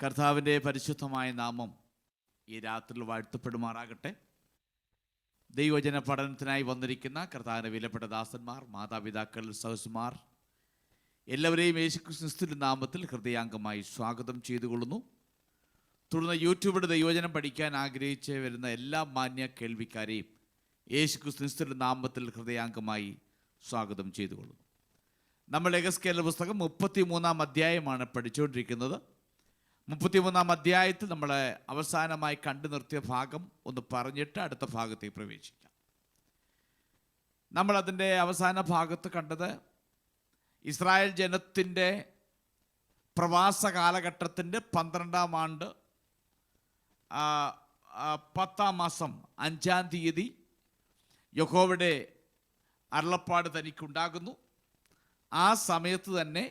കർത്താവിൻ്റെ പരിശുദ്ധമായ നാമം ഈ രാത്രിയിൽ വാഴ്ത്തപ്പെടുമാറാകട്ടെ. ദൈവജന പഠനത്തിനായി വന്നിരിക്കുന്ന കർത്താവിൻ്റെ വിലപ്പെട്ട ദാസന്മാർ, മാതാപിതാക്കൾ, സഹോദരന്മാർ എല്ലാവരെയും യേശുക്രിസ്തുവിന്റെ നാമത്തിൽ ഹൃദയാംഗമായി സ്വാഗതം ചെയ്തുകൊള്ളുന്നു. തുടർന്ന് യൂട്യൂബിലൂടെ ദൈവജനം പഠിക്കാൻ ആഗ്രഹിച്ച് വരുന്ന എല്ലാ മാന്യ കേൾവിക്കാരെയും യേശുക്രിസ്തുവിന്റെ നാമത്തിൽ ഹൃദയാംഗമായി സ്വാഗതം ചെയ്തുകൊള്ളുന്നു. നമ്മൾ എഗസ്കേലിന്റെ പുസ്തകം 33-ാം അധ്യായമാണ് പഠിച്ചുകൊണ്ടിരിക്കുന്നത്. 33-ാം അധ്യായത്തിൽ നമ്മൾ അവസാനമായി കണ്ടു നിർത്തിയ ഭാഗം ഒന്ന് പറഞ്ഞിട്ട് അടുത്ത ഭാഗത്തേക്ക് പ്രവേശിക്കാം. നമ്മളതിൻ്റെ അവസാന ഭാഗത്ത് കണ്ടത് ഇസ്രായേൽ ജനത്തിൻ്റെ പ്രവാസ കാലഘട്ടത്തിൻ്റെ 12-ാം ആണ്ട് 10-ാം മാസം 5-ാം തീയതി യഹോവയുടെ അരുളപ്പാട് തനിക്കുണ്ടാകുന്നു. ആ സമയത്ത് തന്നെ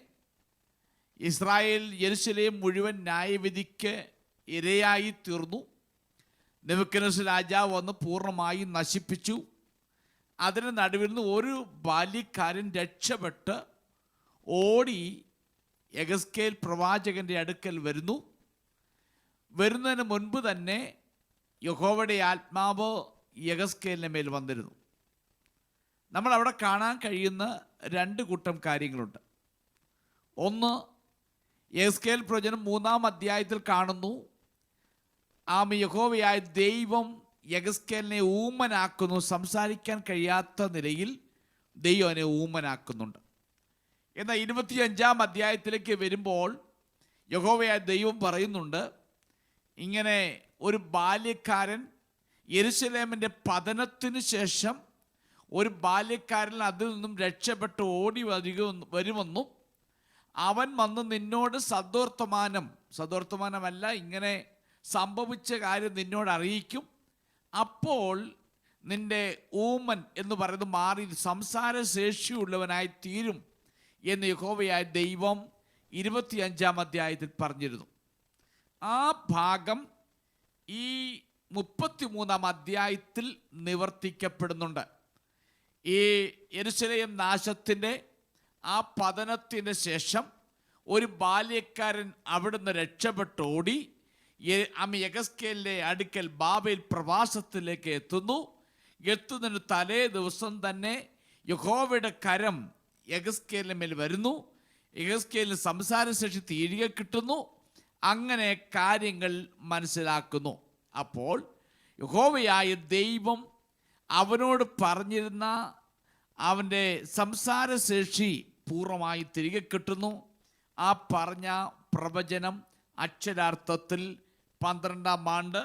ഇസ്രായേൽ യെരൂശലേം മുഴുവൻ ന്യായവിധിക്ക് ഇരയായി തീർന്നു. നെബൂഖദ്നേസർ രാജാവ് വന്ന് പൂർണ്ണമായി നശിപ്പിച്ചു. അതിന് നടുവിൽ നിന്ന് ഒരു ബാല്യക്കാരൻ രക്ഷപ്പെട്ട് ഓടി എഗസ്കേൽ പ്രവാചകൻ്റെ അടുക്കൽ വരുന്നതിന് മുൻപ് തന്നെ യഹോവയുടെ ആത്മാവ് എഗസ്കേലിൻ്റെ മേൽ വന്നിരുന്നു. നമ്മളവിടെ കാണാൻ കഴിയുന്ന രണ്ട് കൂട്ടം കാര്യങ്ങളുണ്ട്. ഒന്ന്, എഗസ്കേൽ പ്രവചനം 3-ാം അധ്യായത്തിൽ കാണുന്നു, യഹോവയായ ദൈവം എഗസ്കേലിനെ ഊമനാക്കുന്നു. സംസാരിക്കാൻ കഴിയാത്ത നിലയിൽ ദൈവം അവനെ ഊമനാക്കുന്നുണ്ട്. എന്നാൽ 25-ാം അധ്യായത്തിലേക്ക് വരുമ്പോൾ യഹോവയായ ദൈവം പറയുന്നുണ്ട്, ഇങ്ങനെ ഒരു ബാല്യക്കാരൻ യെരൂശലേമിൻ്റെ പതനത്തിന് ശേഷം ഒരു ബാല്യക്കാരൻ അതിൽ നിന്നും രക്ഷപ്പെട്ട് ഓടി വരുമെന്നും അവൻ വന്ന് നിന്നോട് സദ്വർത്തമാനമല്ല, ഇങ്ങനെ സംഭവിച്ച കാര്യം നിന്നോട് അറിയിക്കും. അപ്പോൾ നിന്റെ ഊമൻ എന്ന് പറയുന്നത് മാറി സംസാരശേഷിയുള്ളവനായി തീരും എന്ന് യഹോവയായ ദൈവം 25-ാം അധ്യായത്തിൽ പറഞ്ഞിരുന്നു. ആ ഭാഗം ഈ 33-ാം അധ്യായത്തിൽ നിവർത്തിക്കപ്പെടുന്നുണ്ട്. ഈ യെരൂശലേം നാശത്തിൻ്റെ ആ പതനത്തിന് ശേഷം ഒരു ബാല്യക്കാരൻ അവിടുന്ന് രക്ഷപ്പെട്ടോടി എഗസ്കേലിൻ്റെ അടുക്കൽ ബാബേൽ പ്രവാസത്തിലേക്ക് എത്തുന്നതിന് തലേ ദിവസം തന്നെ യഹോവയുടെ കരം എഗസ്കേലിന് മേൽ വരുന്നു. എഗസ്കേലിന് സംസാരശേഷി തിരികെ കിട്ടുന്നു. അങ്ങനെ കാര്യങ്ങൾ മനസ്സിലാക്കുന്നു. അപ്പോൾ യഹോവയായ ദൈവം അവനോട് പറഞ്ഞിരുന്ന അവൻ്റെ സംസാരശേഷി പൂർണ്ണമായി തിരികെ കിട്ടുന്നു. ആ പറഞ്ഞ പ്രവചനം അക്ഷരാർത്ഥത്തിൽ 12-ാം ആണ്ട്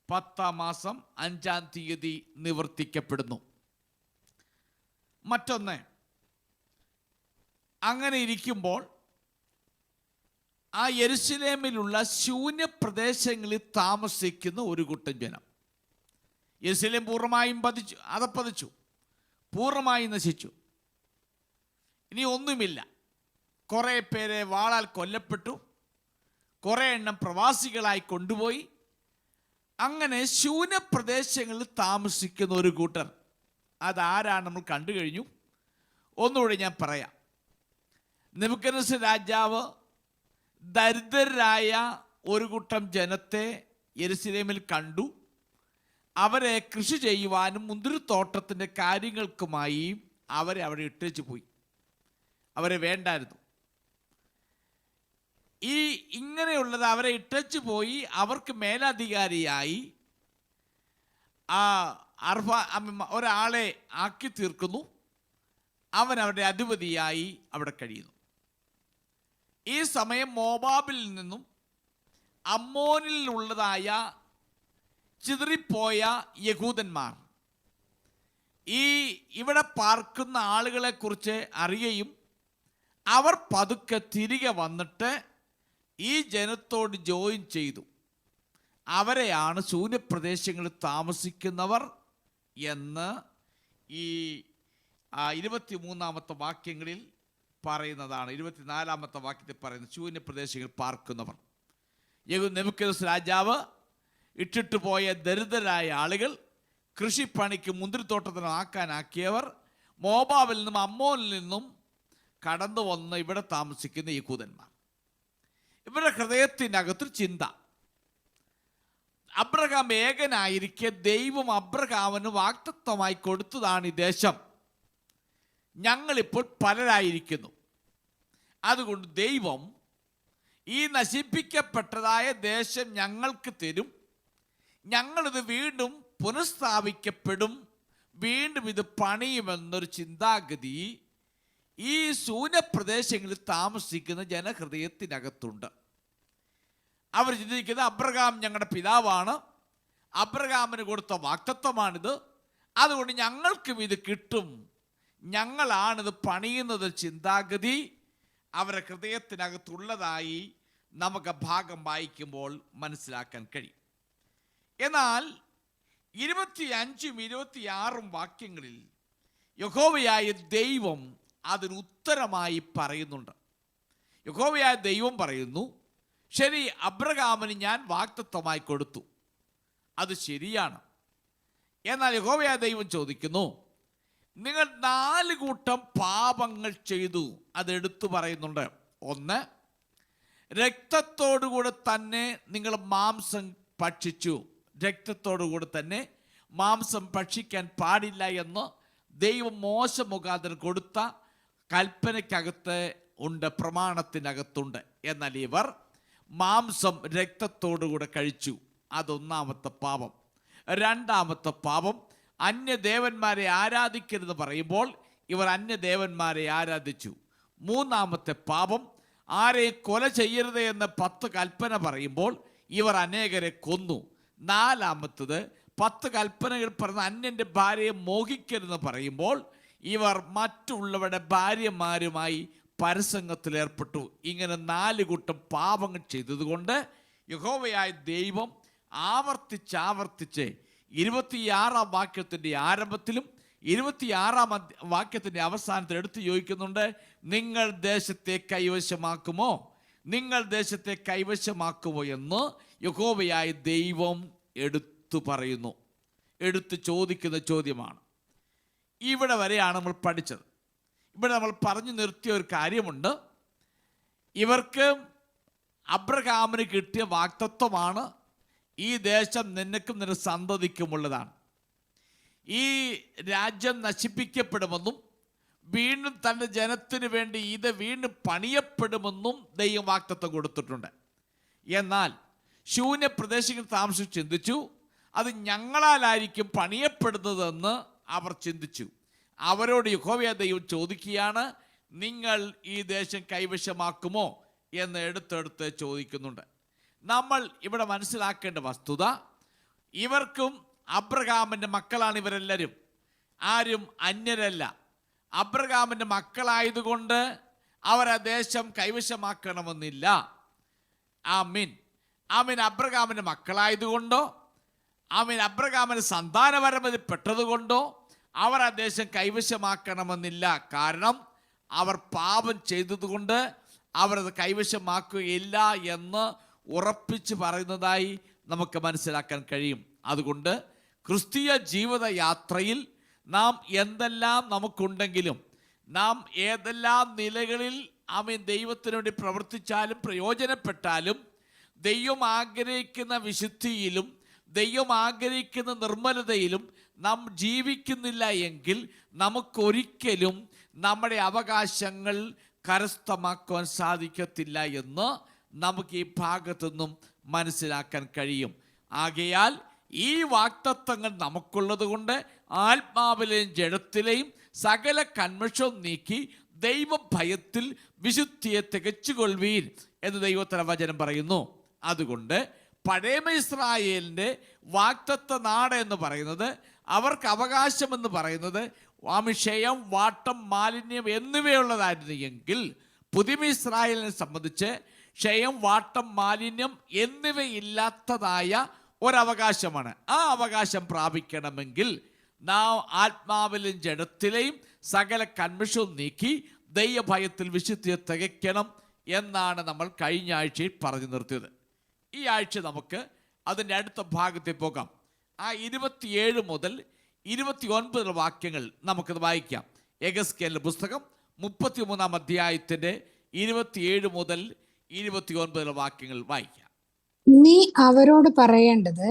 10-ാം മാസം 5-ാം തീയതി നിവർത്തിക്കപ്പെടുന്നു. മറ്റൊന്ന്, അങ്ങനെ ഇരിക്കുമ്പോൾ ആ യെരൂശലേമിലുള്ള ശൂന്യ പ്രദേശങ്ങളിൽ താമസിക്കുന്ന ഒരു കൂട്ടം ജനം, യെരൂശലേം പൂർണ്ണമായും അതപ്പതിച്ചു, പൂർണ്ണമായി നശിച്ചു. ഇനി ഒന്നുമില്ല. കുറേ പേരെ വാളാൽ കൊല്ലപ്പെട്ടു, കുറേ എണ്ണം പ്രവാസികളായി കൊണ്ടുപോയി. അങ്ങനെ ശൂന്യപ്രദേശങ്ങളിൽ താമസിക്കുന്ന ഒരു കൂട്ടർ, അതാരാണ് നമ്മൾ കണ്ടു കഴിഞ്ഞു. ഒന്നുകൂടി ഞാൻ പറയാം. നെബൂഖദ്നേസർ രാജാവ് ദരിദ്രരായ ഒരു കൂട്ടം ജനത്തെ യെരൂശലേമിൽ കണ്ടു. അവരെ കൃഷി ചെയ്യുവാനും മുന്തിരിത്തോട്ടത്തിൻ്റെ കാര്യങ്ങൾക്കുമായി അവരെ അവിടെ ഇട്ടേച്ചു പോയി. അവരെ വേണ്ടായിരുന്നു. ഇങ്ങനെയുള്ളത് അവരെ ഇട്ടേച്ചു പോയി. അവർക്ക് മേലധികാരിയായി ഒരാളെ ആക്കി തീർക്കുന്നു. അവൻ അവരുടെ അധിപതിയായി അവിടെ കഴിയുന്നു. ഈ സമയം മോവാബിൽ നിന്നും അമ്മോനിൽ ഉള്ളതായ ചിതറിപ്പോയ യഹൂദന്മാർ ഇവിടെ പാർക്കുന്ന ആളുകളെക്കുറിച്ച് അറിയുകയും അവർ പതുക്കെ തിരികെ വന്നിട്ട് ഈ ജനത്തോട് ജോയിൻ ചെയ്തു. അവരെയാണ് ശൂന്യപ്രദേശങ്ങളിൽ താമസിക്കുന്നവർ എന്ന് ഈ 23-ാമത്തെ വാക്യങ്ങളിൽ പറയുന്നതാണ്. 24-ാമത്തെ വാക്യത്തിൽ പറയുന്നത് ശൂന്യപ്രദേശങ്ങളിൽ പാർക്കുന്നവർ. നെബൂഖദ്നേസർ രാജാവ് ഇട്ടിട്ട് പോയ ദരിദ്രരായ ആളുകൾ, കൃഷിപ്പണിക്ക് മുന്തിരിത്തോട്ടത്തിന് ആക്കാനാക്കിയവർ, മോവാബിൽ നിന്നും അമ്മോനിൽ നിന്നും കടന്നു വന്ന് ഇവിടെ താമസിക്കുന്ന യഹൂദന്മാർ. ഇവരുടെ ഹൃദയത്തിനകത്തൊരു ചിന്ത. അബ്രഹാം ഏകനായിരിക്കെ ദൈവം അബ്രഹാമിന് വാഗ്ദത്തമായി കൊടുത്തതാണ് ഈ ദേശം. ഞങ്ങളിപ്പോൾ പലരായിരിക്കുന്നു. അതുകൊണ്ട് ദൈവം ഈ നശിപ്പിക്കപ്പെട്ടതായ ദേശം ഞങ്ങൾക്ക് തരും. ഞങ്ങളിത് വീണ്ടും പുനഃസ്ഥാപിക്കപ്പെടും, വീണ്ടും ഇത് പണിയുമെന്നൊരു ചിന്താഗതി ഈ ശൂന്യപ്രദേശങ്ങളിൽ താമസിക്കുന്ന ജനഹൃദയത്തിനകത്തുണ്ട്. അവർ ചിന്തിക്കുന്നത് അബ്രഹാം ഞങ്ങളുടെ പിതാവാണ്, അബ്രഹാമിന് കൊടുത്ത വാഗ്ദത്തമാണിത്, അതുകൊണ്ട് ഞങ്ങൾക്കും ഇത് കിട്ടും, ഞങ്ങളാണിത് പണിയുന്നത് ചിന്താഗതി അവരുടെ ഹൃദയത്തിനകത്തുള്ളതായി നമുക്ക് ഭാഗം വായിക്കുമ്പോൾ മനസ്സിലാക്കാൻ കഴിയും. എന്നാൽ 25ഉം 26ഉം വാക്യങ്ങളിൽ യഹോവയായ ദൈവം അതിന് ഉത്തരമായി പറയുന്നുണ്ട്. യഹോവയായ ദൈവം പറയുന്നു, ശരി, അബ്രഹാമിന് ഞാൻ വാഗ്ദത്തമായി കൊടുത്തു, അത് ശരിയാണ്. എന്നാൽ യഹോവയായ ദൈവം ചോദിക്കുന്നു, നിങ്ങൾ 4 കൂട്ടം പാപങ്ങൾ ചെയ്തു. അതെടുത്തു പറയുന്നുണ്ട്. 1, രക്തത്തോടുകൂടെ തന്നെ നിങ്ങൾ മാംസം ഭക്ഷിച്ചു. രക്തത്തോടുകൂടെ തന്നെ മാംസം ഭക്ഷിക്കാൻ പാടില്ല എന്ന് ദൈവം മോശ മുഖാന്തരം കൊടുത്ത കൽപ്പനയ്ക്കകത്ത് ഉണ്ട്, പ്രമാണത്തിനകത്തുണ്ട്. എന്നാൽ ഇവർ മാംസം രക്തത്തോടുകൂടെ കഴിച്ചു. അതൊന്നാമത്തെ പാപം. രണ്ടാമത്തെ പാപം, അന്യദേവന്മാരെ ആരാധിക്കരുത് പറയുമ്പോൾ ഇവർ അന്യദേവന്മാരെ ആരാധിച്ചു. മൂന്നാമത്തെ പാപം, ആരെയും കൊല ചെയ്യരുത് എന്ന് 10 കൽപ്പന പറയുമ്പോൾ ഇവർ അനേകരെ കൊന്നു. നാലാമത്തത്, 10 കൽപ്പനകൾ പറഞ്ഞ അന്യൻ്റെ ഭാര്യയെ മോഹിക്കരുതെന്ന് പറയുമ്പോൾ ഇവർ മറ്റുള്ളവരുടെ ഭാര്യമാരുമായി പരസംഗത്തിലേർപ്പെട്ടു. ഇങ്ങനെ 4 കൂട്ടം പാപങ്ങൾ ചെയ്തതുകൊണ്ട് യഹോവയായ ദൈവം ആവർത്തിച്ച് 26-ാം വാക്യത്തിൻ്റെ ആരംഭത്തിലും 26-ാം വാക്യത്തിൻ്റെ അവസാനത്തിൽ എടുത്ത് ചോദിക്കുന്നുണ്ട്, നിങ്ങൾ ദേശത്തെ കൈവശമാക്കുമോ, നിങ്ങൾ ദേശത്തെ കൈവശമാക്കുമോ എന്ന് യഹോവയായ ദൈവം എടുത്തു പറയുന്നു. എടുത്ത് ചോദിക്കുന്ന ചോദ്യമാണ്. ഇവിടെ വരെയാണ് നമ്മൾ പഠിച്ചത്. ഇവിടെ നമ്മൾ പറഞ്ഞു നിർത്തിയ ഒരു കാര്യമുണ്ട്. ഇവർക്ക് അബ്രഹാമിന് കിട്ടിയ വാഗ്ദത്തമാണ്, ഈ ദേശം നിനക്കും നിന്റെ സന്തതിക്കുമുള്ളതാണ്. ഈ രാജ്യം നശിപ്പിക്കപ്പെടുമെന്നും വീണ്ടും തൻ്റെ ജനത്തിന് വേണ്ടി ഇത് വീണ്ടും പണിയപ്പെടുമെന്നും ദൈവം വാഗ്ദത്തം കൊടുത്തിട്ടുണ്ട്. എന്നാൽ ശൂന്യപ്രദേശങ്ങൾ താമസിച്ച് ചിന്തിച്ചു, അത് ഞങ്ങളാലായിരിക്കും പണിയപ്പെടുന്നതെന്ന് അവർ ചിന്തിച്ചു. അവരോട് യഹോവയായ ദൈവം ചോദിക്കുകയാണ്, നിങ്ങൾ ഈ ദേശം കൈവശമാക്കുമോ എന്ന് എടുത്തെടുത്ത് ചോദിക്കുന്നുണ്ട്. നമ്മൾ ഇവിടെ മനസ്സിലാക്കേണ്ട വസ്തുത, ഇവർക്കും അബ്രഹാമിൻ്റെ മക്കളാണ് ഇവരെല്ലാവരും. ആരും അന്യരല്ല. അബ്രഹാമിൻ്റെ മക്കളായതുകൊണ്ട് അവർ ആ ദേശം കൈവശമാക്കണമെന്നില്ല. ആമീൻ. അബ്രഹാമിൻ്റെ മക്കളായതുകൊണ്ടോ അബ്രഹാമിന് സന്താനപരമതി പെട്ടതുകൊണ്ടോ അവർ ആ ദേശം കൈവശമാക്കണമെന്നില്ല. കാരണം അവർ പാപം ചെയ്തതുകൊണ്ട് അവരത് കൈവശമാക്കുകയില്ല എന്ന് ഉറപ്പിച്ച് പറയുന്നതായി നമുക്ക് മനസ്സിലാക്കാൻ കഴിയും. അതുകൊണ്ട് ക്രിസ്തീയ ജീവിത യാത്രയിൽ നാം എന്തെല്ലാം നമുക്കുണ്ടെങ്കിലും, നാം ഏതെല്ലാം നിലകളിൽ ദൈവത്തിന് വേണ്ടി പ്രവർത്തിച്ചാലും പ്രയോജനപ്പെട്ടാലും, ദൈവം ആഗ്രഹിക്കുന്ന വിശുദ്ധിയിലും ദൈവം ആഗ്രഹിക്കുന്ന നിർമ്മലതയിലും നാം ജീവിക്കുന്നില്ല എങ്കിൽ നമുക്കൊരിക്കലും നമ്മുടെ അവകാശങ്ങൾ കരസ്ഥമാക്കുവാൻ സാധിക്കത്തില്ല എന്ന് നമുക്ക് ഈ ഭാഗത്തുനിന്നും മനസ്സിലാക്കാൻ കഴിയും. ആകയാൽ ഈ വാഗ്ദത്തങ്ങൾ നമുക്കുള്ളത് കൊണ്ട് ആത്മാവിലെയും ജഡത്തിലെയും സകല കന്മഷവും നീക്കി ദൈവഭയത്തിൽ വിശുദ്ധിയെ തികച്ചുകൊള്ളുവീൻ എന്ന് ദൈവത്തിന്റെ വചനം പറയുന്നു. അതുകൊണ്ട് പഴയ ഇസ്രായേലിൻ്റെ വാഗ്ദത്ത നാട് എന്ന് പറയുന്നത്, അവർക്ക് അവകാശമെന്ന് പറയുന്നത് ക്ഷയം, വാട്ടം, മാലിന്യം എന്നിവയുള്ളതായിരുന്നു എങ്കിൽ പുതിയ ഇസ്രായേലിനെ സംബന്ധിച്ച് ക്ഷയം, വാട്ടം, മാലിന്യം എന്നിവയില്ലാത്തതായ ഒരവകാശമാണ്. ആ അവകാശം പ്രാപിക്കണമെങ്കിൽ നാം ആത്മാവിലെയും ജഡത്തിലെയും സകല കന്മഷവും നീക്കി ദൈവഭയത്തിൽ വിശുദ്ധിയെ തികയ്ക്കണം എന്നാണ് നമ്മൾ കഴിഞ്ഞ ആഴ്ചയിൽ പറഞ്ഞു നിർത്തിയത്. ഈ ആഴ്ച നമുക്ക് അതിൻ്റെ അടുത്ത ഭാഗത്തേക്ക് പോകാം. ആ 27 മുതൽ 29 വാക്യങ്ങൾ നമുക്കത് വായിക്കാം. യെഹെസ്കേലിന്റെ പുസ്തകം 33-ാം അധ്യായത്തിൻ്റെ 27 മുതൽ 29 വാക്യങ്ങൾ വായിക്കാം. നീ അവരോട് പറയേണ്ടത്,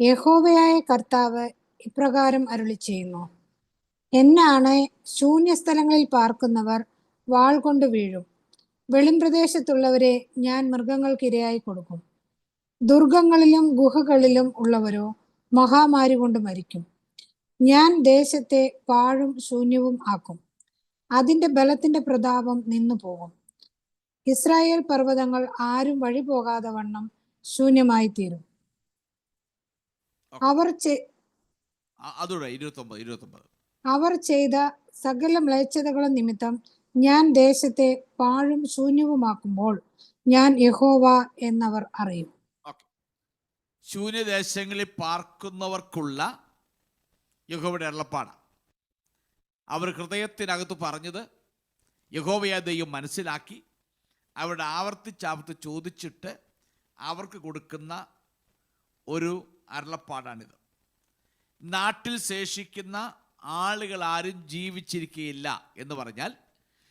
യഹോവയായ കർത്താവ് ഇപ്രകാരം അരുളിച്ചെയ്യുന്നു, എന്നാണ് ശൂന്യസ്ഥലങ്ങളിൽ പാർക്കുന്നവർ വാൾ കൊണ്ട് വീഴും. വെളിമ്പ്രദേശത്തുള്ളവരെ ഞാൻ മൃഗങ്ങൾക്ക് ഇരയായി കൊടുക്കും. ദുർഗങ്ങളിലും ഗുഹകളിലും ഉള്ളവരോ മഹാമാരി കൊണ്ട് മരിക്കും. ഞാൻ ദേശത്തെ പാഴും ശൂന്യവും ആക്കും. അതിന്റെ ബലത്തിന്റെ പ്രതാപം നിന്നു പോകും. ഇസ്രായേൽ പർവ്വതങ്ങൾ ആരും വഴി പോകാതെ വണ്ണം ശൂന്യമായി തീരും. അവർ ചെയ്ത സകല മ്ലേച്ഛതകളും നിമിത്തം ഞാൻ ദേശത്തെ പാഴും ശൂന്യവുമാക്കുമ്പോൾ ഞാൻ യഹോവ എന്നവർ അറിയും. ശൂന്യദേശങ്ങളിൽ പാർക്കുന്നവർക്കുള്ള യഹോവയുടെ അരുളപ്പാട്. അവർ ഹൃദയത്തിനകത്ത് പറഞ്ഞത് യഹോവയായ ദൈവം മനസ്സിലാക്കി അവരുടെ ആവർത്തിച്ചാവർത്തി ചോദിച്ചിട്ട് അവർക്ക് കൊടുക്കുന്ന ഒരു അരുളപ്പാടാണിത്. നാട്ടിൽ ശേഷിക്കുന്ന ആളുകൾ ആരും ജീവിച്ചിരിക്കുകയില്ല എന്ന് പറഞ്ഞാൽ,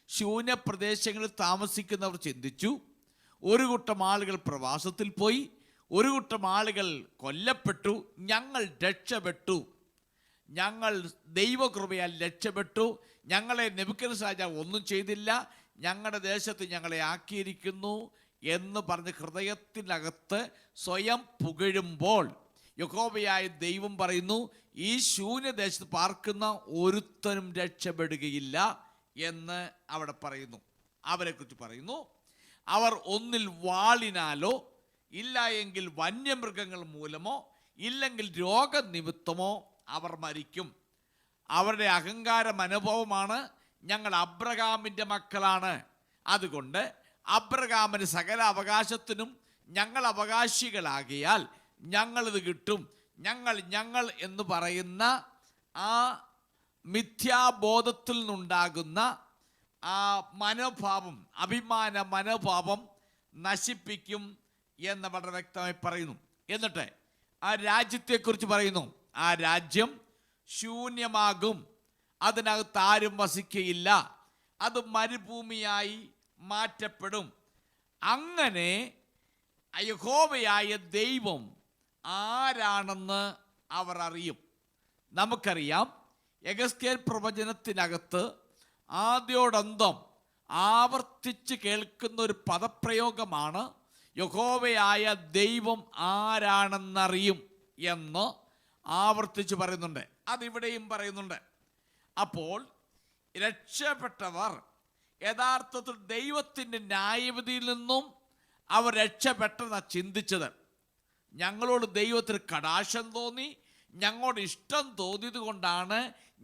ശൂന്യപ്രദേശങ്ങളിൽ താമസിക്കുന്നവർ ചിന്തിച്ചു, ഒരു കൂട്ടം ആളുകൾ പ്രവാസത്തിൽ പോയി, ഒരു കൂട്ടം ആളുകൾ കൊല്ലപ്പെട്ടു, ഞങ്ങൾ രക്ഷപ്പെട്ടു, ഞങ്ങൾ ദൈവകൃപയാൽ രക്ഷപ്പെട്ടു, ഞങ്ങളെ നെബൂഖദ്നേസർ രാജാവ് ഒന്നും ചെയ്തില്ല, ഞങ്ങളുടെ ദേശത്ത് ഞങ്ങളെ ആക്കിയിരിക്കുന്നു എന്ന് പറഞ്ഞ് ഹൃദയത്തിനകത്ത് സ്വയം പുകഴുമ്പോൾ യഹോവയായ ദൈവം പറയുന്നു, ഈ ശൂന്യദേശത്ത് പാർക്കുന്ന ഒരുത്തനും രക്ഷപ്പെടുകയില്ല എന്ന് അവിടെ പറയുന്നു. അവരെക്കുറിച്ച് പറയുന്നു, അവർ ഒന്നിൽ വാളിനാലോ ഇല്ല എങ്കിൽ വന്യമൃഗങ്ങൾ മൂലമോ ഇല്ലെങ്കിൽ രോഗനിമിത്തമോ അവർ മരിക്കും. അവരുടെ അഹങ്കാര മനോഭാവമാണ്, ഞങ്ങൾ അബ്രഹാമിൻ്റെ മക്കളാണ്, അതുകൊണ്ട് അബ്രഹാമിന് സകല അവകാശത്തിനും ഞങ്ങൾ അവകാശികളാകിയാൽ ഞങ്ങളിത് കിട്ടും. ഞങ്ങൾ എന്ന് പറയുന്ന ആ മിഥ്യാബോധത്തിൽ നിന്നുണ്ടാകുന്ന ആ മനോഭാവം, അഭിമാന മനോഭാവം നശിപ്പിക്കും എന്ന് വളരെ വ്യക്തമായി പറയുന്നു. എന്നിട്ട് ആ രാജ്യത്തെക്കുറിച്ച് പറയുന്നു, ആ രാജ്യം ശൂന്യമാകും, അതിനകത്ത് ആരും വസിക്കയില്ല, അത് മരുഭൂമിയായി മാറ്റപ്പെടും. അങ്ങനെ യഹോവയായ ദൈവം ആരാണെന്ന് അവർ അറിയും. നമുക്കറിയാം, യെഹെസ്കേൽ പ്രവചനത്തിനകത്ത് ആദ്യോടന്തം ആവർത്തിച്ച് കേൾക്കുന്ന ഒരു പദപ്രയോഗമാണ് യഹോവയായ ദൈവം ആരാണെന്നറിയും എന്ന് ആവർത്തിച്ച് പറയുന്നുണ്ട്. അതിവിടെയും പറയുന്നുണ്ട്. അപ്പോൾ രക്ഷപ്പെട്ടവർ യഥാർത്ഥത്തിൽ ദൈവത്തിൻ്റെ ന്യായവിധിയിൽ നിന്നും അവർ രക്ഷപ്പെട്ടെന്നാണ് ചിന്തിച്ചത്. ഞങ്ങളോട് ദൈവത്തിന് കടാക്ഷം തോന്നി, ഞങ്ങളോട് ഇഷ്ടം തോന്നിയത് കൊണ്ടാണ്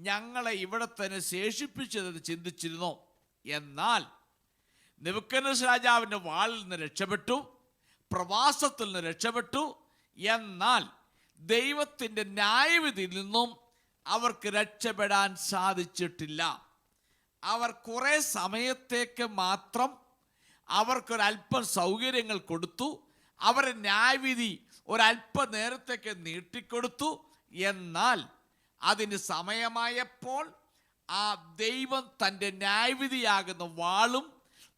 ഞങ്ങളെ ഇവിടെ തന്നെ ശേഷിപ്പിച്ചതെന്ന് ചിന്തിച്ചിരുന്നു. എന്നാൽ നെബൂഖദ്നേസർ രാജാവിൻ്റെ വാളിൽ നിന്ന് രക്ഷപ്പെട്ടു, പ്രവാസത്തിൽ നിന്ന് രക്ഷപ്പെട്ടു. എന്നാൽ ദൈവത്തിൻ്റെ ന്യായവിധിയിൽ നിന്നും അവർക്ക് രക്ഷപ്പെടാൻ സാധിച്ചിട്ടില്ല. അവർ കുറേ സമയത്തേക്ക് മാത്രം അവർക്കൊരല്പം സൗകര്യങ്ങൾ കൊടുത്തു, അവരുടെ ന്യായവിധി ഒരല്പ നേരത്തേക്ക് നീട്ടിക്കൊടുത്തു. എന്നാൽ അതിന് സമയമായപ്പോൾ ആ ദൈവം തൻ്റെ ന്യായവിധിയാകുന്ന വാളും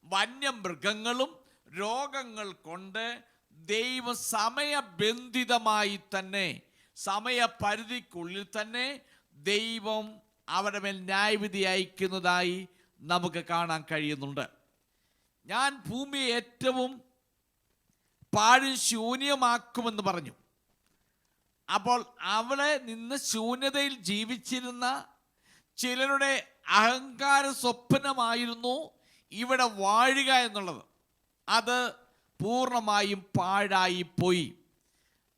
വന്യമൃഗങ്ങളും രോഗങ്ങൾ കൊണ്ട് ദൈവം സമയബന്ധിതമായി തന്നെ, സമയപരിധിക്കുള്ളിൽ തന്നെ ദൈവം അവരുടെ മേൽ ന്യായവിധി അയക്കുന്നതായി നമുക്ക് കാണാൻ കഴിയുന്നുണ്ട്. ഞാൻ ഭൂമിയെ ഏറ്റവും പാഴും ശൂന്യമാക്കുമെന്ന് പറഞ്ഞു. അപ്പോൾ അവിടെ നിന്ന് ശൂന്യതയിൽ ജീവിച്ചിരുന്ന ചിലരുടെ അഹങ്കാര സ്വപ്നമായിരുന്നു ഇവിടെ വാഴുക എന്നുള്ളത്. അത് പൂർണ്ണമായും പാഴായിപ്പോയി.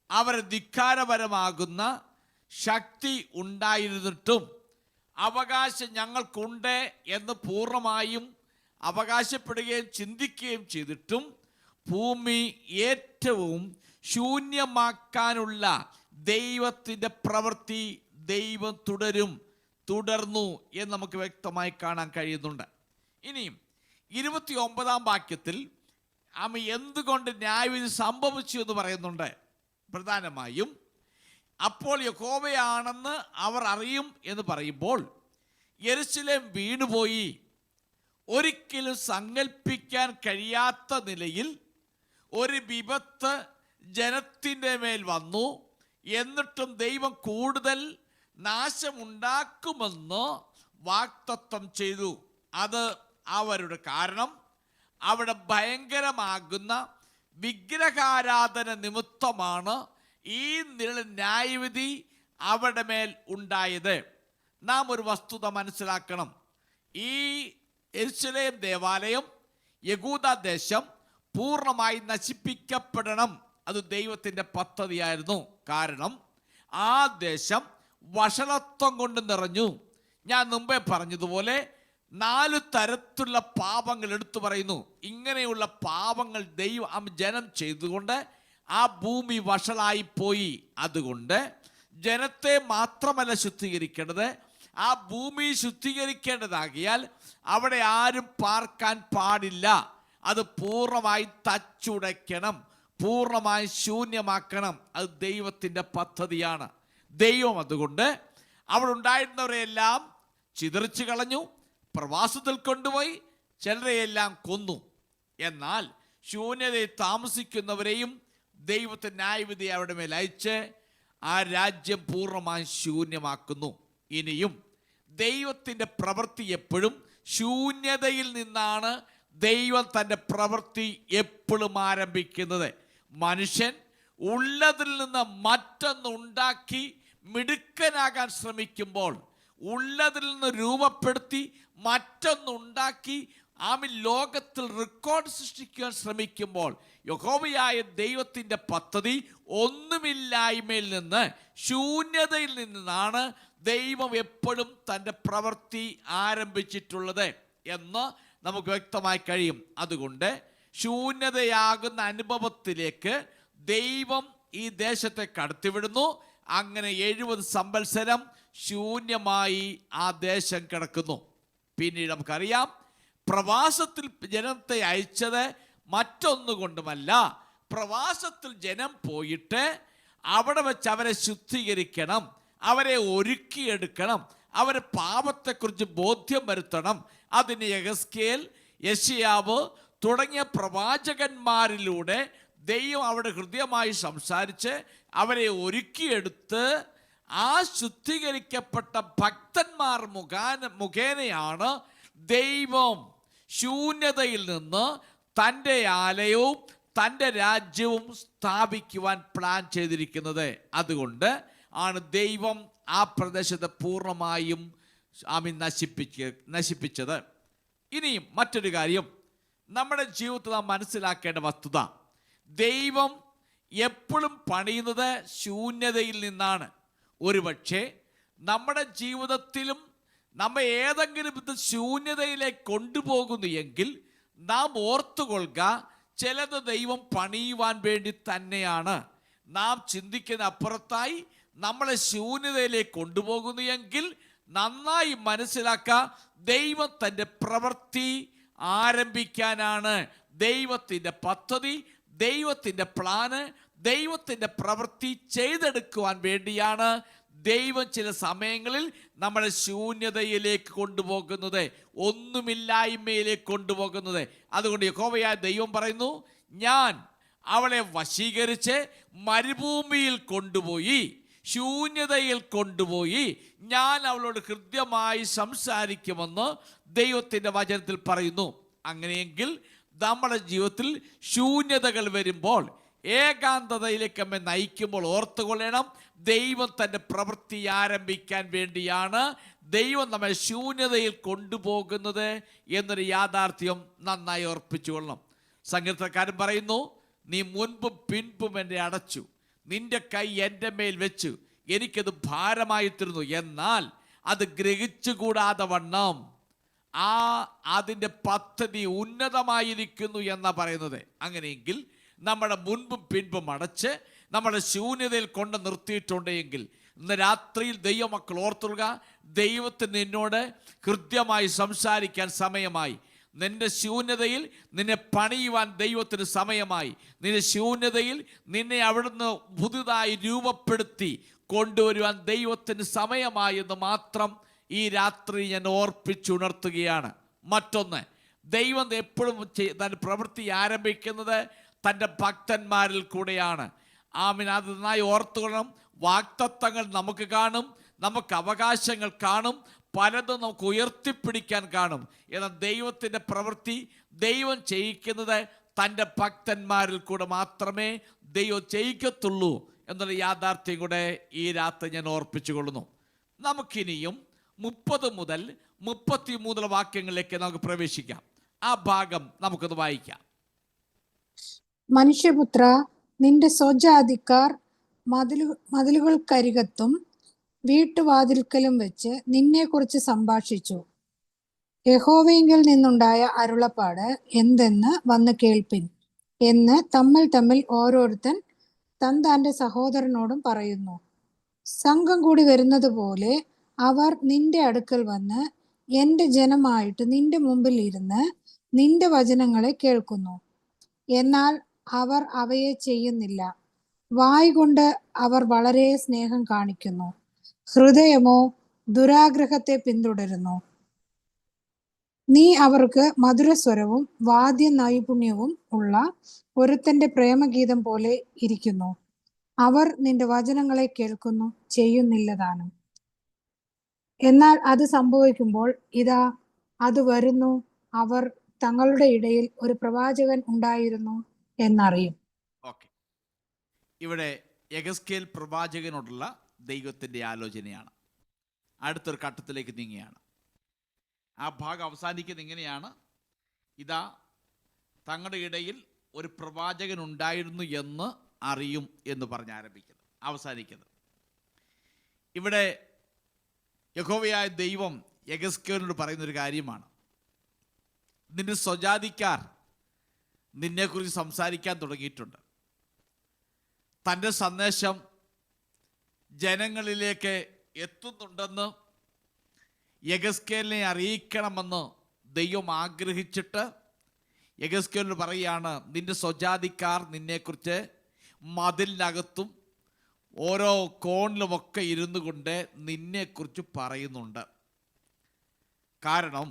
അവർ ധിക്കാരപരമാകുന്ന ശക്തി ഉണ്ടായിരുന്നിട്ടും അവകാശം ഞങ്ങൾക്കുണ്ട് എന്ന് പൂർണ്ണമായും അവകാശപ്പെടുകയും ചിന്തിക്കുകയും ചെയ്തിട്ടും ഭൂമി ഏറ്റവും ശൂന്യമാക്കാനുള്ള ദൈവത്തിൻ്റെ പ്രവൃത്തി ദൈവം തുടർന്നു എന്ന് നമുക്ക് വ്യക്തമായി കാണാൻ കഴിയുന്നുണ്ട്. ഇനിയും 29 വാക്യത്തിൽ എന്തുകൊണ്ട് ന്യായവിധി സംഭവിച്ചു എന്ന് പറയുന്നുണ്ട്. പ്രധാനമായും അപ്പോൾ യഹോവയാണെന്ന് അവർ അറിയും എന്ന് പറയുമ്പോൾ യെരൂശലേം വീണുപോയി, ഒരിക്കലും സങ്കല്പിക്കാൻ കഴിയാത്ത നിലയിൽ ഒരു വിപത്ത് ജനത്തിൻ്റെ മേൽ വന്നു. എന്നിട്ടും ദൈവം കൂടുതൽ നാശമുണ്ടാക്കുമെന്ന് വാഗ്ദത്തം ചെയ്തു. അത് അവരുടെ കാരണം അവിടെ ഭയങ്കരമാകുന്ന വിഗ്രഹാരാധന നിമിത്തമാണ് ഈ ന്യായവിധി അവരുടെ മേൽ ഉണ്ടായത്. നാം ഒരു വസ്തുത മനസ്സിലാക്കണം. ഈ യെരൂശലേം ദേവാലയം, യഹൂദ ദേശം പൂർണ്ണമായി നശിപ്പിക്കപ്പെടണം. അത് ദൈവത്തിൻ്റെ പദ്ധതിയായിരുന്നു. കാരണം ആ ദേശം വഷളത്വം കൊണ്ട് നിറഞ്ഞു. ഞാൻ മുമ്പേ പറഞ്ഞതുപോലെ 4 തരത്തിലുള്ള പാപങ്ങൾ എടുത്തു പറയുന്നു. ഇങ്ങനെയുള്ള പാപങ്ങൾ ജനം ചെയ്തുകൊണ്ട് ആ ഭൂമി വഷളായിപ്പോയി. അതുകൊണ്ട് ജനത്തെ മാത്രമല്ല ശുദ്ധീകരിക്കേണ്ടത്, ആ ഭൂമി ശുദ്ധീകരിക്കേണ്ടതാകിയാൽ അവിടെ ആരും പാർക്കാൻ പാടില്ല. അത് പൂർണ്ണമായി തച്ചുടയ്ക്കണം, പൂർണ്ണമായി ശൂന്യമാക്കണം. അത് ദൈവത്തിൻ്റെ പദ്ധതിയാണ്. ദൈവം അതുകൊണ്ട് അവിടെ ഉണ്ടായിരുന്നവരെയെല്ലാം ചിതറിച്ചു കളഞ്ഞു, പ്രവാസത്തിൽ കൊണ്ടുപോയി, ചിലരെയെല്ലാം കൊന്നു. എന്നാൽ ശൂന്യതയിൽ താമസിക്കുന്നവരെയും ദൈവത്തിൻ്റെ ന്യായവിധി അവരുടെ മേൽ അയച്ച് ആ രാജ്യം പൂർണ്ണമായി ശൂന്യമാക്കുന്നു. ഇനിയും ദൈവത്തിൻ്റെ പ്രവൃത്തി എപ്പോഴും ശൂന്യതയിൽ നിന്നാണ് ദൈവം തൻ്റെ പ്രവൃത്തി എപ്പോഴും ആരംഭിക്കുന്നത്. മനുഷ്യൻ ഉള്ളതിൽ നിന്ന് മറ്റൊന്നുണ്ടാക്കി മിടുക്കനാകാൻ ശ്രമിക്കുമ്പോൾ, ഉള്ളതിൽ നിന്ന് രൂപപ്പെടുത്തി മറ്റൊന്നുണ്ടാക്കി ലോകത്തിൽ റെക്കോർഡ് സൃഷ്ടിക്കാൻ ശ്രമിക്കുമ്പോൾ, യഹോവയായ ദൈവത്തിൻ്റെ പദ്ധതി ഒന്നുമില്ലായ്മയിൽ നിന്ന്, ശൂന്യതയിൽ നിന്നാണ് ദൈവം എപ്പോഴും തൻ്റെ പ്രവൃത്തി ആരംഭിച്ചിട്ടുള്ളത് എന്ന് നമുക്ക് വ്യക്തമായി കഴിയും. അതുകൊണ്ട് ശൂന്യതയാകുന്ന അനുഭവത്തിലേക്ക് ദൈവം ഈ ദേശത്തെ കടത്തിവിടുന്നു. അങ്ങനെ 70 സംവത്സരം ശൂന്യമായി ആ ദേശം കിടക്കുന്നു. പിന്നീട് നമുക്കറിയാം, പ്രവാസത്തിൽ ജനത്തെ അയച്ചത് മറ്റൊന്നുകൊണ്ടുമല്ല. പ്രവാസത്തിൽ ജനം പോയിട്ട് അവിടെ വെച്ച് അവരെ ശുദ്ധീകരിക്കണം, അവരെ ഒരുക്കിയെടുക്കണം, അവരെ പാപത്തെക്കുറിച്ച് ബോധ്യം വരുത്തണം. അതിന് യെഹെസ്കേൽ, യെശയ്യാവ് തുടങ്ങിയ പ്രവാചകന്മാരിലൂടെ ദൈവം അവിടെ ഹൃദയമായി സംസാരിച്ച് അവരെ ഒരുക്കിയെടുത്ത് ആ ശുദ്ധീകരിക്കപ്പെട്ട ഭക്തന്മാർ മുഖേനയാണ് ദൈവം ശൂന്യതയിൽ നിന്ന് തൻ്റെ ആലയവും തൻ്റെ രാജ്യവും സ്ഥാപിക്കുവാൻ പ്ലാൻ ചെയ്തിരിക്കുന്നത്. അതുകൊണ്ട് ആണ് ദൈവം ആ പ്രദേശത്തെ പൂർണ്ണമായും നശിപ്പിച്ചത്. ഇനിയും മറ്റൊരു കാര്യം നമ്മുടെ ജീവിതത്തിൽ നാം മനസ്സിലാക്കേണ്ട വസ്തുത, ദൈവം എപ്പോഴും പണിയുന്നത് ശൂന്യതയിൽ നിന്നാണ്. ഒരുപക്ഷെ നമ്മുടെ ജീവിതത്തിലും നമ്മെ ഏതെങ്കിലും ശൂന്യതയിലേക്ക് കൊണ്ടുപോകുന്നു എങ്കിൽ നാം ഓർത്തുകൊള്ളുക, ചിലത് ദൈവം പണിയുവാൻ വേണ്ടി തന്നെയാണ്. നാം ചിന്തിക്കുന്ന അപ്പുറത്തായി നമ്മളെ ശൂന്യതയിലേക്ക് കൊണ്ടുപോകുന്നു എങ്കിൽ നന്നായി മനസ്സിലാക്കുക, ദൈവം തൻ്റെ പ്രവൃത്തി ആരംഭിക്കാനാണ്. ദൈവത്തിൻ്റെ പദ്ധതി, ദൈവത്തിൻ്റെ പ്ലാന്, ദൈവത്തിൻ്റെ പ്രവൃത്തി ചെയ്തെടുക്കുവാൻ വേണ്ടിയാണ് ദൈവം ചില സമയങ്ങളിൽ നമ്മളെ ശൂന്യതയിലേക്ക് കൊണ്ടുപോകുന്നത്, ഒന്നുമില്ലായ്മയിലേക്ക് കൊണ്ടുപോകുന്നത്. അതുകൊണ്ട് യഹോവയായ ദൈവം പറയുന്നു, ഞാൻ അവളെ വശീകരിച്ച് മരുഭൂമിയിൽ കൊണ്ടുപോയി, ശൂന്യതയിൽ കൊണ്ടുപോയി ഞാൻ അവളോട് ഹൃദ്യമായി സംസാരിക്കുമെന്ന് ദൈവത്തിൻ്റെ വചനത്തിൽ പറയുന്നു. അങ്ങനെയെങ്കിൽ നമ്മുടെ ജീവിതത്തിൽ ശൂന്യതകൾ വരുമ്പോൾ, ഏകാന്തതയിലേക്ക് നമ്മെ നയിക്കുമ്പോൾ ഓർത്തുകൊള്ളണം, ദൈവം തൻ്റെ പ്രവൃത്തി ആരംഭിക്കാൻ വേണ്ടിയാണ് ദൈവം നമ്മെ ശൂന്യതയിൽ കൊണ്ടുപോകുന്നത് എന്നൊരു യാഥാർത്ഥ്യം നന്നായി ഓർപ്പിച്ചുകൊള്ളണം. സങ്കീർത്തനക്കാരൻ പറയുന്നു, നീ മുൻപും പിൻപും എന്നെ അടച്ചു, നിന്റെ കൈ എൻ്റെ മേൽ വെച്ചു, എനിക്കത് ഭാരമായി തീർന്നു. എന്നാൽ അത് ഗ്രഹിച്ചുകൂടാതെ വണ്ണം അതിൻ്റെ പദ്ധതി ഉന്നതമായിരിക്കുന്നു എന്നാ പറയുന്നത്. അങ്ങനെയെങ്കിൽ നമ്മുടെ മുൻപും പിൻപും അടച്ച് നമ്മുടെ ശൂന്യതയിൽ കൊണ്ട് നിർത്തിയിട്ടുണ്ടെങ്കിൽ ഇന്ന് രാത്രിയിൽ ദൈവമക്കൾ ഓർത്തുക, ദൈവത്തിന് നിന്നോട് കൃത്യമായി സംസാരിക്കാൻ സമയമായി. നിന്റെ ശൂന്യതയിൽ നിന്നെ പണിയുവാൻ ദൈവത്തിന് സമയമായി. നിന്റെ ശൂന്യതയിൽ നിന്നെ അവിടുന്ന് പുതുതായി രൂപപ്പെടുത്തി കൊണ്ടുവരുവാൻ ദൈവത്തിന് സമയമായി എന്ന് മാത്രം ഈ രാത്രി ഞാൻ ഓർപ്പിച്ചുണർത്തുകയാണ്. മറ്റൊന്ന്, ദൈവം എപ്പോഴും തൻ്റെ പ്രവൃത്തി ആരംഭിക്കുന്നത് തൻ്റെ ഭക്തന്മാരിൽ കൂടെയാണ്. ആമീൻ. അത് നന്നായി ഓർത്തുകൊള്ളണം. വാഗ്ദത്തങ്ങൾ നമുക്ക് കാണും, നമുക്ക് അവകാശങ്ങൾ കാണും, പലതും നമുക്ക് ഉയർത്തിപ്പിടിക്കാൻ കാണും. എന്നാൽ ദൈവത്തിൻ്റെ പ്രവൃത്തി ദൈവം ചെയ്യിക്കുന്നത് തൻ്റെ ഭക്തന്മാരിൽ കൂടെ മാത്രമേ ദൈവം ചെയ്യിക്കത്തുള്ളൂ എന്നുള്ള യാഥാർത്ഥ്യം കൂടെ ഈ രാത്രി ഞാൻ ഓർപ്പിച്ചു കൊള്ളുന്നു. നമുക്കിനിയും 30 മുതൽ 33 വാക്യങ്ങളിലേക്ക് നമുക്ക് പ്രവേശിക്കാം. ആ ഭാഗം നമുക്കൊന്ന് വായിക്കാം. മനുഷ്യപുത്ര, നിന്റെ സ്വജാതിക്കാർ മതിലുകൾക്കരികത്തും വീട്ടുവാതിൽക്കലും വെച്ച് നിന്നെക്കുറിച്ച് സംഭാഷിച്ചു. യഹോവയിങ്കിൽ നിന്നുണ്ടായ അരുളപ്പാട് എന്തെന്ന് വന്ന് കേൾപ്പിൻ എന്ന് തമ്മിൽ ഓരോരുത്തൻ തന്റെ സഹോദരനോടും പറയുന്നു. സംഘം കൂടി വരുന്നത് പോലെ അവർ നിന്റെ അടുക്കൽ വന്ന് എന്റെ ജനമായിട്ട് നിന്റെ മുമ്പിൽ ഇരുന്ന് നിന്റെ വചനങ്ങളെ കേൾക്കുന്നു. എന്നാൽ അവർ അവയെ ചെയ്യുന്നില്ല. വായ് കൊണ്ട് അവർ വളരെ സ്നേഹം കാണിക്കുന്നു, ഹൃദയമോ ദുരാഗ്രഹത്തെ പിന്തുടരുന്നു. നീ അവർക്ക് മധുരസ്വരവും വാദ്യ നൈപുണ്യവും ഉള്ള ഒരുത്തന്റെ പ്രേമഗീതം പോലെ ഇരിക്കുന്നു. അവർ നിന്റെ വചനങ്ങളെ കേൾക്കുന്നു, ചെയ്യുന്നില്ലതാനും. എന്നാൽ അത് സംഭവിക്കുമ്പോൾ ഇതാ അത് വരുന്നു, അവർ തങ്ങളുടെ ഇടയിൽ ഒരു പ്രവാചകൻ ഉണ്ടായിരുന്നു എന്നറിയും. ഓക്കെ, ഇവിടെ യെഹെസ്കേൽ പ്രവാചകനോടുള്ള ദൈവത്തിൻ്റെ ആലോചനയാണ്. അടുത്തൊരു ഘട്ടത്തിലേക്ക് നീങ്ങുകയാണ്. ആ ഭാഗം അവസാനിക്കുന്നത് ഇങ്ങനെയാണ്: ഇതാ തങ്ങളുടെ ഇടയിൽ ഒരു പ്രവാചകൻ ഉണ്ടായിരുന്നു എന്ന് അറിയും എന്ന് പറഞ്ഞ് ആരംഭിക്കുന്നത്, അവസാനിക്കുന്നത്. ഇവിടെ യഹോവയായ ദൈവം യെഹെസ്കേലിനോട് പറയുന്നൊരു കാര്യമാണ്. നിന്റെ സ്വജാതിക്കാർ നിന്നെക്കുറിച്ച് സംസാരിക്കാൻ തുടങ്ങിയിട്ടുണ്ട്. തൻ്റെ സന്ദേശം ജനങ്ങളിലേക്ക് എത്തുന്നുണ്ടെന്ന് യെഹെസ്കേലിനെ അറിയിക്കണമെന്ന് ദൈവം ആഗ്രഹിച്ചിട്ട് യെഹെസ്കേലിനോട് പറയുകയാണ്, നിന്റെ സ്വജാതിക്കാർ നിന്നെക്കുറിച്ച് മതിലിനകത്തും ഓരോ കോണിലുമൊക്കെ ഇരുന്നു കൊണ്ട് നിന്നെക്കുറിച്ച് പറയുന്നുണ്ട്. കാരണം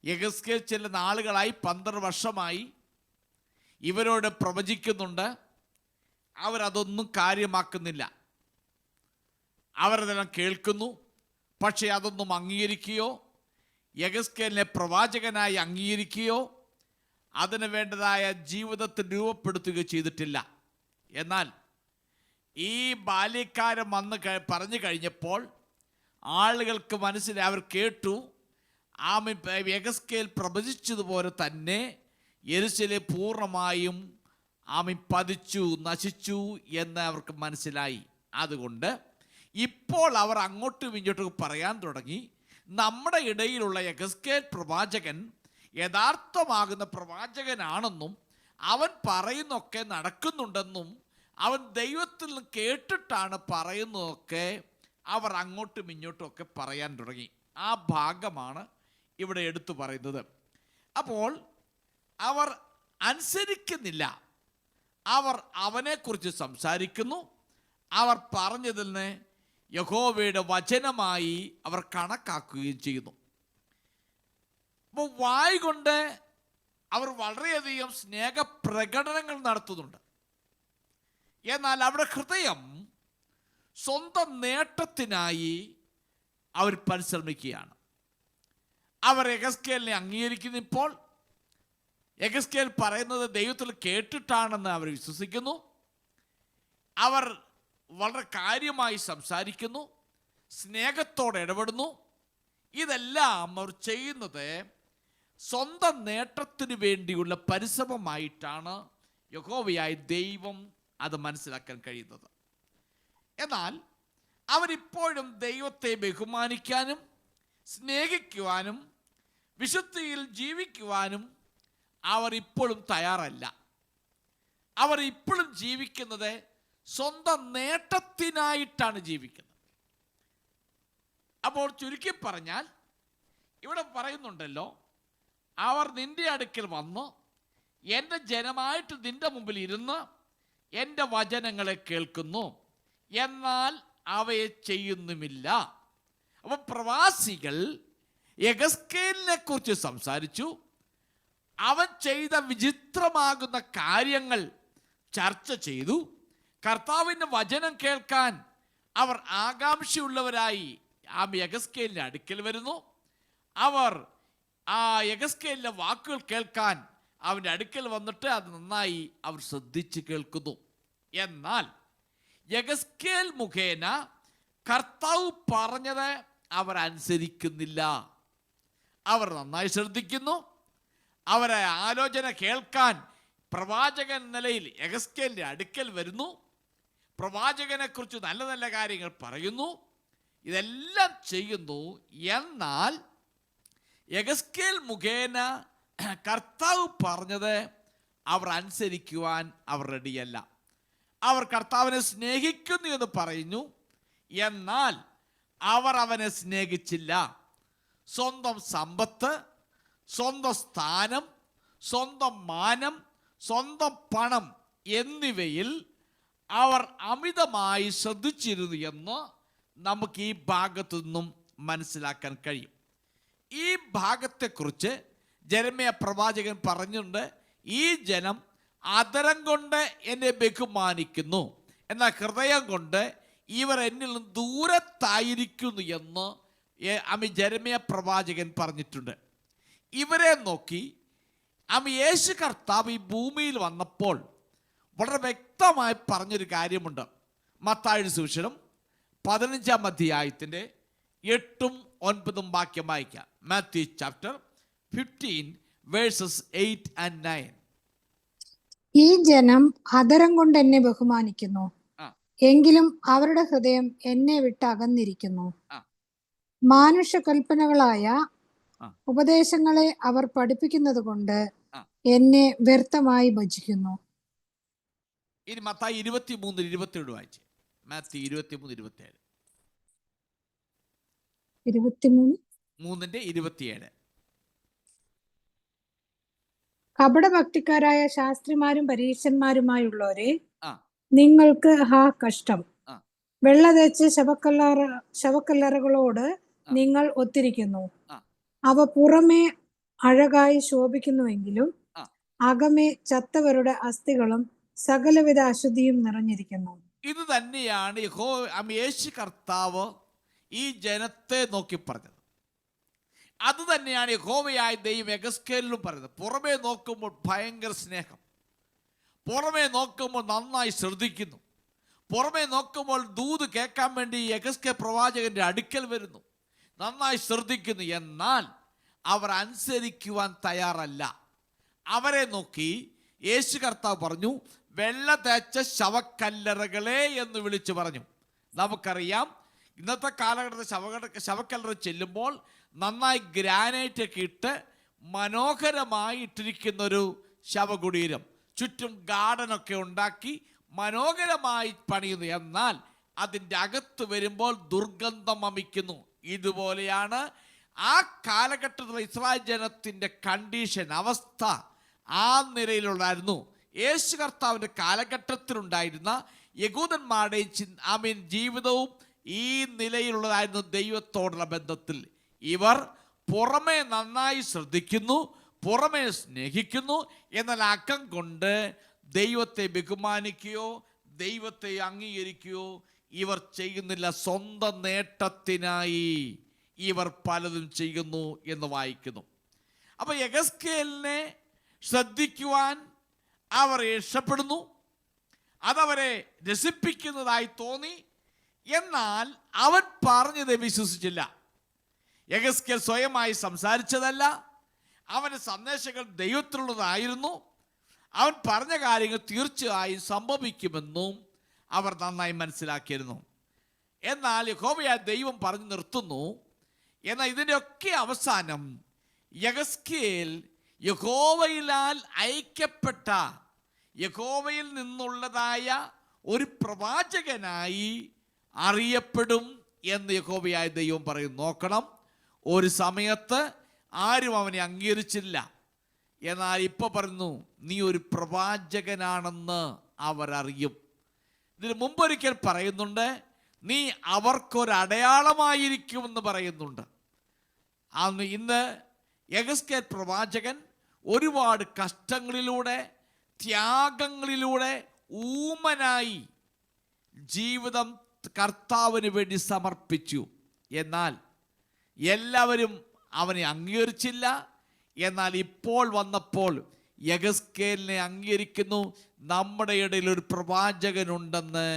യെഹെസ്കേൽ ചില നാളുകളായി 12 വർഷമായി ഇവരോട് പ്രവചിക്കുന്നുണ്ട്. അവരതൊന്നും കാര്യമാക്കുന്നില്ല. അവരതെല്ലാം കേൾക്കുന്നു, പക്ഷേ അതൊന്നും അംഗീകരിക്കുകയോ യെഹെസ്കേലിനെ പ്രവാചകനായി അംഗീകരിക്കുകയോ അതിന് വേണ്ടതായ ജീവിതത്തിൽ രൂപപ്പെടുത്തുകയോ ചെയ്തിട്ടില്ല. എന്നാൽ ഈ ബാല്യക്കാരൻ വന്ന് പറഞ്ഞു കഴിഞ്ഞപ്പോൾ ആളുകൾക്ക് മനസ്സിലായി, അവർ കേട്ടു, യെഹെസ്കേൽ പ്രവചിച്ചതുപോലെ തന്നെ യെരൂശലേം പൂർണ്ണമായും പതിച്ചു, നശിച്ചു എന്ന് അവർക്ക് മനസ്സിലായി. അതുകൊണ്ട് ഇപ്പോൾ അവർ അങ്ങോട്ടും ഇങ്ങോട്ടും പറയാൻ തുടങ്ങി, നമ്മുടെ ഇടയിലുള്ള യെഹെസ്കേൽ പ്രവാചകൻ യഥാർത്ഥമാകുന്ന പ്രവാചകനാണെന്നും അവൻ പറയുന്നൊക്കെ നടക്കുന്നുണ്ടെന്നും അവൻ ദൈവത്തിൽ നിന്ന് കേട്ടിട്ടാണ് പറയുന്നതൊക്കെ അവർ അങ്ങോട്ടും ഇങ്ങോട്ടും ഒക്കെ പറയാൻ തുടങ്ങി. ആ ഭാഗമാണ് ഇവിടെ എടുത്തു പറയുന്നത്. അപ്പോൾ അവർ അനുസരിക്കുന്നില്ല. അവർ അവനെക്കുറിച്ച് സംസാരിക്കുന്നു. അവർ പറഞ്ഞതിൽ നിന്ന് യഹോവയുടെ വചനമായി അവർ കണക്കാക്കുകയും ചെയ്യുന്നു. അപ്പോൾ വായ് കൊണ്ട് അവർ വളരെയധികം സ്നേഹപ്രകടനങ്ങൾ നടത്തുന്നുണ്ട്. എന്നാൽ അവരുടെ ഹൃദയം സ്വന്തം നേട്ടത്തിനായി അവർ പരിശ്രമിക്കുകയാണ്. അവർ യെഹെസ്കേലിനെ അംഗീകരിക്കുന്നു. ഇപ്പോൾ യെഹെസ്കേൽ പറയുന്നത് ദൈവത്തിൽ കേട്ടിട്ടാണെന്ന് അവർ വിശ്വസിക്കുന്നു. അവർ വളരെ കാര്യമായി സംസാരിക്കുന്നു, സ്നേഹത്തോടെ ഇടപെടുന്നു. ഇതെല്ലാം അവർ ചെയ്യുന്നത് സ്വന്തം നേട്ടത്തിന് വേണ്ടിയുള്ള പരിശ്രമമായിട്ടാണ് യഹോവയായ ദൈവം അത് മനസ്സിലാക്കാൻ കഴിയുന്നത്. എന്നാൽ അവരിപ്പോഴും ദൈവത്തെ ബഹുമാനിക്കാനും സ്നേഹിക്കുവാനും വിശുദ്ധിയിൽ ജീവിക്കുവാനും അവർ ഇപ്പോഴും തയ്യാറല്ല. അവർ ഇപ്പോഴും ജീവിക്കുന്നത് സ്വന്തം നേട്ടത്തിനായിട്ടാണ് ജീവിക്കുന്നത്. അപ്പോൾ ചുരുക്കി പറഞ്ഞാൽ ഇവിടെ പറയുന്നുണ്ടല്ലോ, അവർ നിന്റെ അടുക്കൽ വന്ന് എൻ്റെ ജനമായിട്ട് നിന്റെ മുമ്പിൽ ഇരുന്ന് എൻ്റെ വചനങ്ങളെ കേൾക്കുന്നു, എന്നാൽ അവയെ ചെയ്യുന്നുമില്ല. അപ്പോൾ പ്രവാസികൾ യെഹെസ്കേലിനെ കുറിച്ച് സംസാരിച്ചു, അവൻ ചെയ്ത വിചിത്രമാകുന്ന കാര്യങ്ങൾ ചർച്ച ചെയ്തു. കർത്താവിൻ്റെ വചനം കേൾക്കാൻ അവർ ആകാംക്ഷയുള്ളവരായി ആ യെഹെസ്കേലിന്റെ അടുക്കൽ വരുന്നു. അവർ ആ യെഹെസ്കേലിന്റെ വാക്കുകൾ കേൾക്കാൻ അവൻ്റെ അടുക്കൽ വന്നിട്ട് അത് നന്നായി അവർ ശ്രദ്ധിച്ച് കേൾക്കുന്നു. എന്നാൽ യെഹെസ്കേൽ മുഖേന കർത്താവ് പറഞ്ഞത് അവർ അനുസരിക്കുന്നില്ല. അവർ നന്നായി ശ്രദ്ധിക്കുന്നു. അവരെ ആലോചന കേൾക്കാൻ പ്രവാചകൻ നിലയിൽ യെഹെസ്കേലിന്റെ അടുക്കൽ വരുന്നു. പ്രവാചകനെ കുറിച്ച് നല്ല നല്ല കാര്യങ്ങൾ പറയുന്നു. ഇതെല്ലാം ചെയ്യുന്നു. എന്നാൽ യെഹെസ്കേൽ മുഖേന കർത്താവ് പറഞ്ഞത് അവർ അനുസരിക്കുവാൻ അവർ റെഡിയല്ല. അവർ കർത്താവിനെ സ്നേഹിക്കുന്നു എന്ന് പറയുന്നു. എന്നാൽ അവർ അവനെ സ്നേഹിച്ചില്ല. സ്വന്തം സമ്പത്ത്, സ്വന്തം സ്ഥാനം, സ്വന്തം മാനം, സ്വന്തം പണം എന്നിവയിൽ അവർ അമിതമായി ശ്രദ്ധിച്ചിരുന്നു എന്ന് നമുക്ക് ഈ ഭാഗത്തു നിന്നും മനസ്സിലാക്കാൻ കഴിയും. ഈ ഭാഗത്തെക്കുറിച്ച് ജെരമ്യാ പ്രവാചകൻ പറഞ്ഞിട്ടുണ്ട്, ഈ ജനം അധരം കൊണ്ട് എന്നെ ബഹുമാനിക്കുന്നു, എന്നാൽ ഹൃദയം കൊണ്ട് ഇവർ എന്നിൽ നിന്ന് ദൂരത്തായിരിക്കുന്നു എന്ന് ജെരമ്യാ പ്രവാചകൻ പറഞ്ഞിട്ടുണ്ട്. ഇവരെ നോക്കി യേശു കർത്താവ് ഈ ഭൂമിയിൽ വന്നപ്പോൾ വളരെ വ്യക്തമായി പറഞ്ഞൊരു കാര്യമുണ്ട്. മത്തായിയുടെ സുവിശേഷം 15-ാം അധ്യായത്തിൻ്റെ 8-9 വാക്യം വായിക്കാം. Matthew chapter 15 versus 8 and 9. ഈ ജനം അധരം കൊണ്ട് എന്നെ ബഹുമാനിക്കുന്നു, എങ്കിലും അവരുടെ ഹൃദയം എന്നെ വിട്ട് അകന്നിരിക്കുന്നു. മാനുഷ കൽപ്പനകളായ ഉപദേശങ്ങളെ അവർ പഠിപ്പിക്കുന്നത് കൊണ്ട് എന്നെ വ്യർത്ഥമായി ഭജിക്കുന്നു. ഇനി മത്തായി 23-27 വായിച്ചു. മാത്യു 23-27. 23:27. കപടഭക്തിക്കാരായ ശാസ്ത്രിമാരും പരീശന്മാരുമായുള്ളവരെ, നിങ്ങൾക്ക് കഷ്ടം. വെള്ള തേച്ച് ശവക്കല്ലറകളോട് നിങ്ങൾ ഒത്തിരിക്കുന്നു. അവ പുറമേ അഴകായി ശോഭിക്കുന്നുവെങ്കിലും അകമേ ചത്തവരുടെ അസ്ഥികളും സകലവിധ അശുദ്ധിയും നിറഞ്ഞിരിക്കുന്നു. ഇത് തന്നെയാണ് യേശു കർത്താവ് ഈ ജനത്തെ നോക്കി പറഞ്ഞത്. അത് തന്നെയാണ് യഹോവയായ ദൈവം യെഹെസ്കേലിലും പറയുന്നത്. പുറമേ നോക്കുമ്പോൾ ഭയങ്കര സ്നേഹം, പുറമേ നോക്കുമ്പോൾ നന്നായി ശ്രദ്ധിക്കുന്നു, പുറമേ നോക്കുമ്പോൾ ദൂത് കേൾക്കാൻ വേണ്ടി യെഹെസ്കേൽ പ്രവാചകന്റെ അടുക്കൽ വരുന്നു, നന്നായി ശ്രദ്ധിക്കുന്നു. എന്നാൽ അവർ അനുസരിക്കുവാൻ തയ്യാറല്ല. അവരെ നോക്കി യേശു കർത്താവ് പറഞ്ഞു, വെള്ള തേച്ച ശവക്കല്ലറകളെ എന്ന് വിളിച്ചു പറഞ്ഞു. നമുക്കറിയാം, ഇന്നത്തെ കാലഘട്ടത്തിൽ ശവക്കല്ലറ ചെല്ലുമ്പോൾ നന്നായി ഗ്രാനൈറ്റ് ഒക്കെ ഇട്ട് മനോഹരമായി ഇട്ടിരിക്കുന്നൊരു ശവകുടീരം, ചുറ്റും ഗാർഡനൊക്കെ ഉണ്ടാക്കി മനോഹരമായി പണിയുന്നു. എന്നാൽ അതിൻ്റെ അകത്ത് വരുമ്പോൾ ദുർഗന്ധം വമിക്കുന്നു. ഇതുപോലെയാണ് ആ കാലഘട്ടത്തിലെ ഇസ്രായേൽ ജനത്തിൻ്റെ കണ്ടീഷൻ, അവസ്ഥ ആ നിലയിലുണ്ടായിരുന്നു. യേശു കർത്താവിൻ്റെ കാലഘട്ടത്തിലുണ്ടായിരുന്ന യഹൂദന്മാരുടെയും ജീവിതവും ഈ നിലയിലുള്ളതായിരുന്നു. ദൈവത്തോടുള്ള ബന്ധത്തിൽ ഇവർ പുറമേ നന്നായി ശ്രദ്ധിക്കുന്നു, പുറമേ സ്നേഹിക്കുന്നു, എന്നാൽ അകം കൊണ്ട് ദൈവത്തെ ബഹുമാനിക്കുകയോ ദൈവത്തെ അംഗീകരിക്കുകയോ ഇവർ ചെയ്യുന്നില്ല. സ്വന്തം നേട്ടത്തിനായി ഇവർ പലതും ചെയ്യുന്നു എന്ന് വായിക്കുന്നു. അപ്പോൾ യെഹെസ്കേലിനെ ശ്രദ്ധിക്കുവാൻ അവർ ഇഷ്ടപ്പെടുന്നു, അതവരെ രസിപ്പിക്കുന്നതായി തോന്നി. എന്നാൽ അവൻ പറഞ്ഞത് വിശ്വസിച്ചില്ല. യെഹെസ്കേൽ സ്വയമായി സംസാരിച്ചതല്ല, അവൻ്റെ സന്ദേശങ്ങൾ ദൈവത്തിലുള്ളതായിരുന്നു. അവൻ പറഞ്ഞ കാര്യങ്ങൾ തീർച്ചയായും സംഭവിക്കുമെന്നും അവർ നന്നായി മനസ്സിലാക്കിയിരുന്നു. എന്നാൽ യഹോവയായ ദൈവം പറഞ്ഞു നിർത്തുന്നു. എന്നാൽ ഇതിൻ്റെയൊക്കെ അവസാനം യെഹെസ്കേൽ യഹോവയിലാൽ അയക്കപ്പെട്ട, യഹോവയിൽ നിന്നുള്ളതായ ഒരു പ്രവാചകനായി അറിയപ്പെടും എന്ന് യഹോവയായ ദൈവം പറയും. നോക്കണം, ഒരു സമയത്ത് ആരും അവനെ അംഗീകരിച്ചില്ല. എന്നാൽ ഇപ്പോൾ പറയുന്നു, നീ ഒരു പ്രവാചകനാണെന്ന് അവരറിയും. ഇതിന് മുമ്പൊരിക്കൽ പറയുന്നുണ്ട്, നീ അവർക്കൊരടയാളമായിരിക്കുമെന്ന് പറയുന്നുണ്ട്. ഇന്ന് യെഹെസ്കേൽ പ്രവാചകൻ ഒരുപാട് കഷ്ടങ്ങളിലൂടെ, ത്യാഗങ്ങളിലൂടെ ഊമനായി ജീവിതം കർത്താവിന് വേണ്ടി സമർപ്പിച്ചു. എന്നാൽ എല്ലാവരും അവനെ അംഗീകരിച്ചില്ല. എന്നാൽ ഇപ്പോൾ വന്നപ്പോൾ യെഹെസ്കേലിനെ അംഗീകരിക്കുന്നു. നമ്മുടെ ഇടയിൽ ഒരു പ്രവാചകനുണ്ടെന്ന്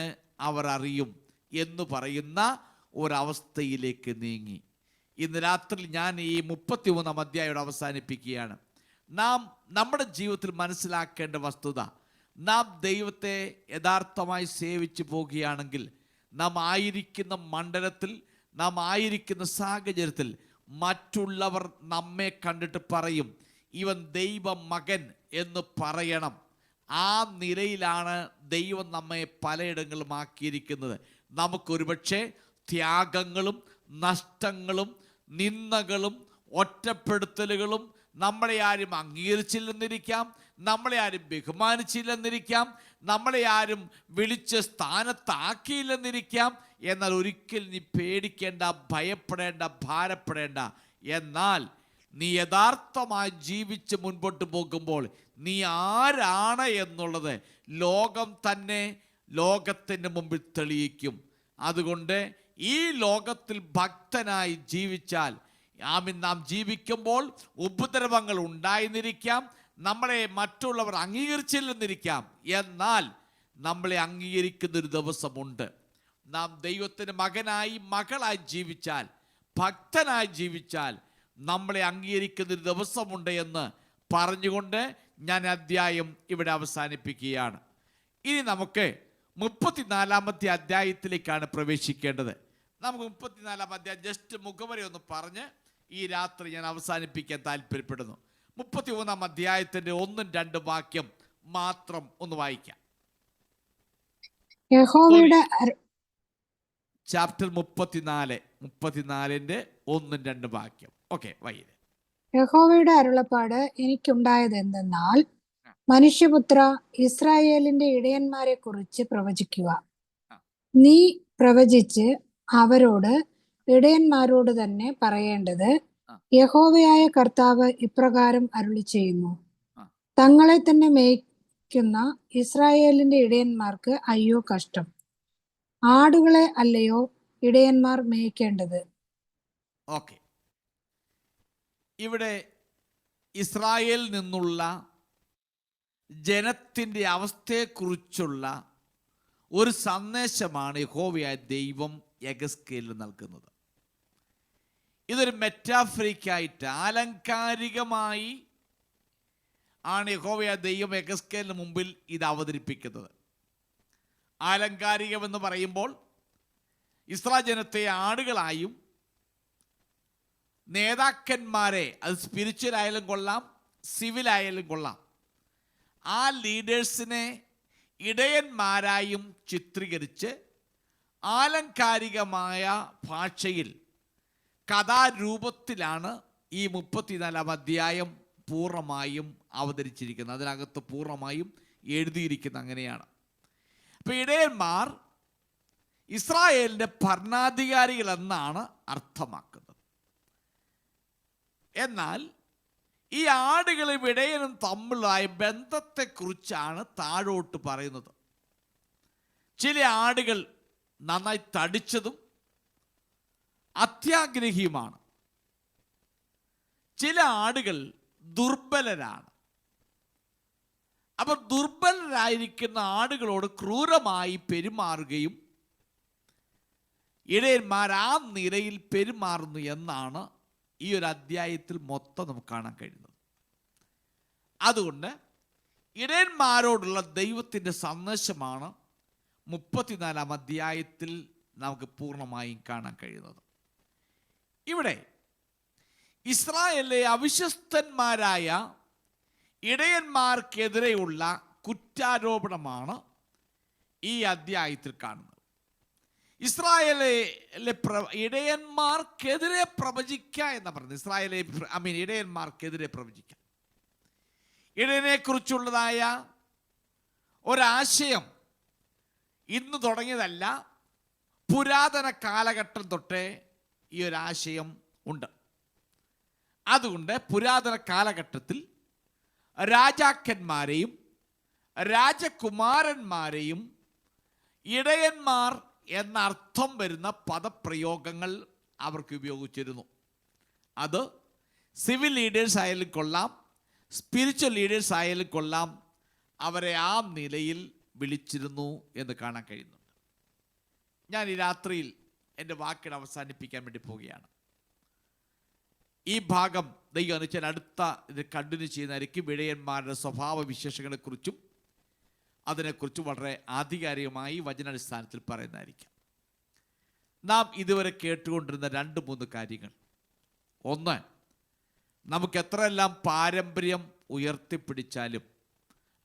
അവർ അറിയും എന്ന് പറയുന്ന ഒരവസ്ഥയിലേക്ക് നീങ്ങി. ഇന്ന് രാത്രി ഞാൻ ഈ 33 അധ്യായം അവസാനിപ്പിക്കുകയാണ്. നാം നമ്മുടെ ജീവിതത്തിൽ മനസ്സിലാക്കേണ്ട വസ്തുത, നാം ദൈവത്തെ യഥാർത്ഥമായി സേവിച്ചു പോകുകയാണെങ്കിൽ നാം ആയിരിക്കുന്ന മണ്ഡലത്തിൽ, നാം ആയിരിക്കുന്ന സാഹചര്യത്തിൽ മറ്റുള്ളവർ നമ്മെ കണ്ടിട്ട് പറയും, ഇവൻ ദൈവ മകൻ എന്ന് പറയണം. ആ നിലയിലാണ് ദൈവം നമ്മെ പലയിടങ്ങളിലും ആക്കിയിരിക്കുന്നത്. നമുക്കൊരുപക്ഷെ ത്യാഗങ്ങളും നഷ്ടങ്ങളും നിന്ദകളും ഒറ്റപ്പെടുത്തലുകളും, നമ്മളെ ആരും അംഗീകരിച്ചില്ലെന്നിരിക്കാം, നമ്മളെ ആരും ബഹുമാനിച്ചില്ലെന്നിരിക്കാം, നമ്മളെ ആരും വിളിച്ച് സ്ഥാനത്താക്കിയില്ലെന്നിരിക്കാം. എന്നാൽ ഒരിക്കൽ നീ പേടിക്കേണ്ട, ഭയപ്പെടേണ്ട, ഭാരപ്പെടേണ്ട. എന്നാൽ നീ യഥാർത്ഥമായി ജീവിച്ച് മുൻപോട്ട് പോകുമ്പോൾ നീ ആരാണ് എന്നുള്ളത് ലോകം തന്നെ ലോകത്തിൻ്റെ മുമ്പിൽ തെളിയിക്കും. അതുകൊണ്ട് ഈ ലോകത്തിൽ ഭക്തനായി ജീവിച്ചാൽ, നാം ജീവിക്കുമ്പോൾ ഉപദ്രവങ്ങൾ ഉണ്ടായിരുന്നിരിക്കാം, നമ്മളെ മറ്റുള്ളവർ അംഗീകരിച്ചില്ലെന്നിരിക്കാം. എന്നാൽ നമ്മളെ അംഗീകരിക്കുന്നൊരു ദിവസമുണ്ട്. നാം ദൈവത്തിന് മകനായി മകളായി ജീവിച്ചാൽ, ഭക്തനായി ജീവിച്ചാൽ നമ്മളെ അംഗീകരിക്കുന്നൊരു ദിവസമുണ്ട് എന്ന് പറഞ്ഞുകൊണ്ട് ഞാൻ അധ്യായം ഇവിടെ അവസാനിപ്പിക്കുകയാണ്. ഇനി നമുക്ക് 34 അധ്യായത്തിലേക്കാണ് പ്രവേശിക്കേണ്ടത്. നമുക്ക് 34 അധ്യായം ജസ്റ്റ് മുഖവരെ ഒന്ന് പറഞ്ഞ് ഈ രാത്രി ഞാൻ അവസാനിപ്പിക്കാൻ താല്പര്യപ്പെടുന്നു. 33 അധ്യായത്തിൻ്റെ 1-2 വാക്യം മാത്രം ഒന്ന് വായിക്കാം. ചാപ്റ്റർ 34 1-2 വാക്യം. ഓക്കെ, വൈകിട്ട്. യഹോവയുടെ അരുളപ്പാട് എനിക്കുണ്ടായത് എന്തെന്നാൽ, മനുഷ്യപുത്ര, ഇസ്രായേലിന്റെ ഇടയന്മാരെ കുറിച്ച് പ്രവചിക്കുക. നീ പ്രവചിച്ച് അവരോട്, ഇടയന്മാരോട് തന്നെ പറയേണ്ടത്, യഹോവയായ കർത്താവ് ഇപ്രകാരം അരുളി ചെയ്യുന്നു, തങ്ങളെ തന്നെ മേയ്ക്കുന്ന ഇസ്രായേലിന്റെ ഇടയന്മാർക്ക് അയ്യോ കഷ്ടം. ആടുകളെ അല്ലയോ ഇടയന്മാർ മേയ്ക്കേണ്ടത്. ഓക്കെ, ഇവിടെ ഇസ്രായേലിൽ നിന്നുള്ള ജനത്തിൻ്റെ അവസ്ഥയെക്കുറിച്ചുള്ള ഒരു സന്ദേശമാണ് യഹോവയായ ദൈവം യെഹെസ്കേലിന് നൽകുന്നത്. ഇതൊരു മെറ്റാഫറിക്കായിട്ട്, ആലങ്കാരികമായി ആണ് യഹോവയായ ദൈവം യെഹെസ്കേലിന് മുമ്പിൽ ഇത് അവതരിപ്പിക്കുന്നത്. ആലങ്കാരികമെന്ന് പറയുമ്പോൾ ഇസ്രായേൽ ജനത്തെ ആടുകളായും, നേതാക്കന്മാരെ, അത് സ്പിരിച്വൽ ആയാലും കൊള്ളാം, സിവിൽ ആയാലും കൊള്ളാം, ആ ലീഡേഴ്സിനെ ഇടയന്മാരായും ചിത്രീകരിച്ച് ആലങ്കാരികമായ ഭാഷയിൽ കഥാരൂപത്തിലാണ് ഈ 34 അധ്യായം പൂർണ്ണമായും അവതരിച്ചിരിക്കുന്നത്. അതിനകത്ത് പൂർണ്ണമായും എഴുതിയിരിക്കുന്നത് അങ്ങനെയാണ്. അപ്പോൾ ഇടയന്മാർ ഇസ്രായേലിൻ്റെ ഭരണാധികാരികൾ എന്നാണ് അർത്ഥമാക്കുന്നത്. എന്നാൽ ഈ ആടുകളും ഇടയനും തമ്മിലായ ബന്ധത്തെക്കുറിച്ചാണ് താഴോട്ട് പറയുന്നത്. ചില ആടുകൾ നന്നായി തടിച്ചതും അത്യാഗ്രഹിയുമാണ്. ചില ആടുകൾ ദുർബലരാണ്. അപ്പോൾ ദുർബലരായിരിക്കുന്ന ആടുകളോട് ക്രൂരമായി പെരുമാറുകയും ഇടയന്മാർ ആ നിലയിൽ പെരുമാറുന്നു എന്നാണ് ഈ ഒരു അധ്യായത്തിൽ മൊത്തം നമുക്ക് കാണാൻ കഴിയുന്നത്. അതുകൊണ്ട് ഇടയന്മാരോടുള്ള ദൈവത്തിൻ്റെ സന്ദേശമാണ് 34 അധ്യായത്തിൽ നമുക്ക് പൂർണ്ണമായും കാണാൻ കഴിയുന്നത്. ഇവിടെ ഇസ്രായേലിലെ അവിശ്വസ്തന്മാരായ ഇടയന്മാർക്കെതിരെയുള്ള കുറ്റാരോപണമാണ് ഈ അധ്യായത്തിൽ കാണുന്നത്. ഇസ്രായേലിലെ ഇടയന്മാർക്കെതിരെ പ്രവചിക്കുക എന്ന് പറയുന്നത്, ഇടയന്മാർക്കെതിരെ പ്രവചിക്കുക. ഇടയനെക്കുറിച്ചുള്ളതായ ഒരാശയം ഇന്ന് തുടങ്ങിയതല്ല, പുരാതന കാലഘട്ടം തൊട്ടേ ഈ ഒരാശയം ഉണ്ട്. അതുകൊണ്ട് പുരാതന കാലഘട്ടത്തിൽ രാജാക്കന്മാരെയും രാജകുമാരന്മാരെയും ഇടയന്മാർ എന്ന അർത്ഥം വരുന്ന പദപ്രയോഗങ്ങൾ അവർക്ക് ഉപയോഗിച്ചിരുന്നു. അത് സിവിൽ ലീഡേഴ്സ് ആയാലും കൊള്ളാം, സ്പിരിച്വൽ ലീഡേഴ്സ് ആയാലും കൊള്ളാം, അവരെ ആ നിലയിൽ വിളിച്ചിരുന്നു എന്ന് കാണാൻ കഴിയുന്നുണ്ട്. ഞാൻ ഈ രാത്രിയിൽ എൻ്റെ വാക്കിനെ അവസാനിപ്പിക്കാൻ വേണ്ടി പോവുകയാണ്. ഈ ഭാഗം ദൈവം അനുവദിച്ചാൽ അടുത്ത ഇത് കണ്ടിന്യൂ ചെയ്യുന്നതായിരിക്കും. ഇടയന്മാരുടെ സ്വഭാവ വിശേഷങ്ങളെക്കുറിച്ചും അതിനെക്കുറിച്ചും വളരെ ആധികാരികമായി വചനാടിസ്ഥാനത്തിൽ പറയുന്നതായിരിക്കും. നാം ഇതുവരെ കേട്ടുകൊണ്ടിരുന്ന 2-3 കാര്യങ്ങൾ. ഒന്ന്, നമുക്ക് എത്രയെല്ലാം പാരമ്പര്യം ഉയർത്തിപ്പിടിച്ചാലും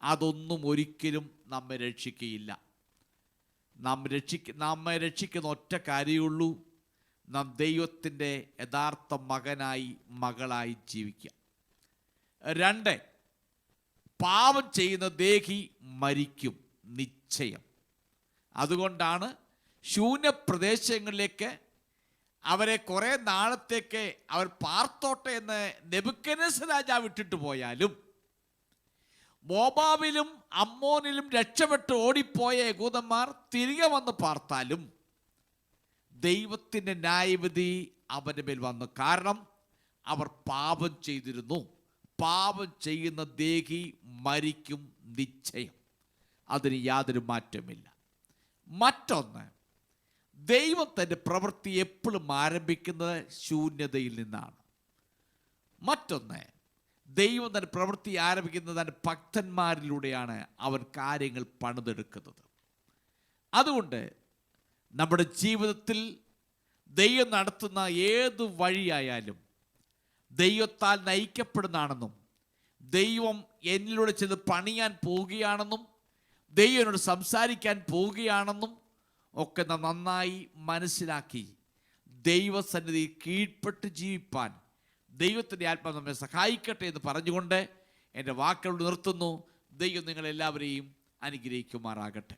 അതൊന്നും ഒരിക്കലും നമ്മെ രക്ഷിക്കുകയില്ല. നമ്മെ രക്ഷിക്കുന്ന ഒറ്റ കാര്യമുള്ളൂ, നാം ദൈവത്തിൻ്റെ യഥാർത്ഥ മകനായി മകളായി ജീവിക്കുക. 2, പാപം ചെയ്യുന്ന ദേഹി മരിക്കും നിശ്ചയം. അതുകൊണ്ടാണ് ശൂന്യപ്രദേശങ്ങളിലേക്ക് അവരെ കുറേ നാളത്തേക്ക് അവർ പാർത്തോട്ടെ എന്ന് നെബൂഖദ്നേസർ രാജാവ് ഇട്ടിട്ട് പോയാലും, മോവാബിലും അമ്മോനിലും രക്ഷപ്പെട്ട് ഓടിപ്പോയ യഹൂദന്മാർ തിരികെ വന്ന് പാർത്താലും ദൈവത്തിൻ്റെ ന്യായവിധി അവൻ്റെ മേൽ വന്നു. കാരണം അവർ പാപം ചെയ്തിരുന്നു. പാപം ചെയ്യുന്ന ദേഹി മരിക്കും നിശ്ചയം. അതിന് യാതൊരു മാറ്റമില്ല. മറ്റൊന്ന്, ദൈവം തൻ്റെ പ്രവൃത്തി എപ്പോഴും ആരംഭിക്കുന്നത് ശൂന്യതയിൽ നിന്നാണ്. മറ്റൊന്ന്, ദൈവം തൻ്റെ പ്രവൃത്തി ആരംഭിക്കുന്നത് തൻ്റെ ഭക്തന്മാരിലൂടെയാണ് അവൻ കാര്യങ്ങൾ പണിതെടുക്കുന്നത്. അതുകൊണ്ട് നമ്മുടെ ജീവിതത്തിൽ ദൈവം നടത്തുന്ന ഏത് വഴിയായാലും ദൈവത്താൽ നയിക്കപ്പെടുന്നതാണെന്നും, ദൈവം എന്നിലൂടെ ചെന്ന് പണിയാൻ പോവുകയാണെന്നും, ദൈവം എന്നോട് സംസാരിക്കാൻ പോവുകയാണെന്നും ഒക്കെ നാം നന്നായി മനസ്സിലാക്കി ദൈവസന്നിധി കീഴ്പ്പെട്ട് ജീവിപ്പാൻ ദൈവത്തിൻ്റെ ആത്മാവ് നമ്മെ സഹായിക്കട്ടെ എന്ന് പറഞ്ഞുകൊണ്ട് എൻ്റെ വാക്കുകൾ നിർത്തുന്നു. ദൈവം നിങ്ങളെല്ലാവരെയും അനുഗ്രഹിക്കുമാറാകട്ടെ.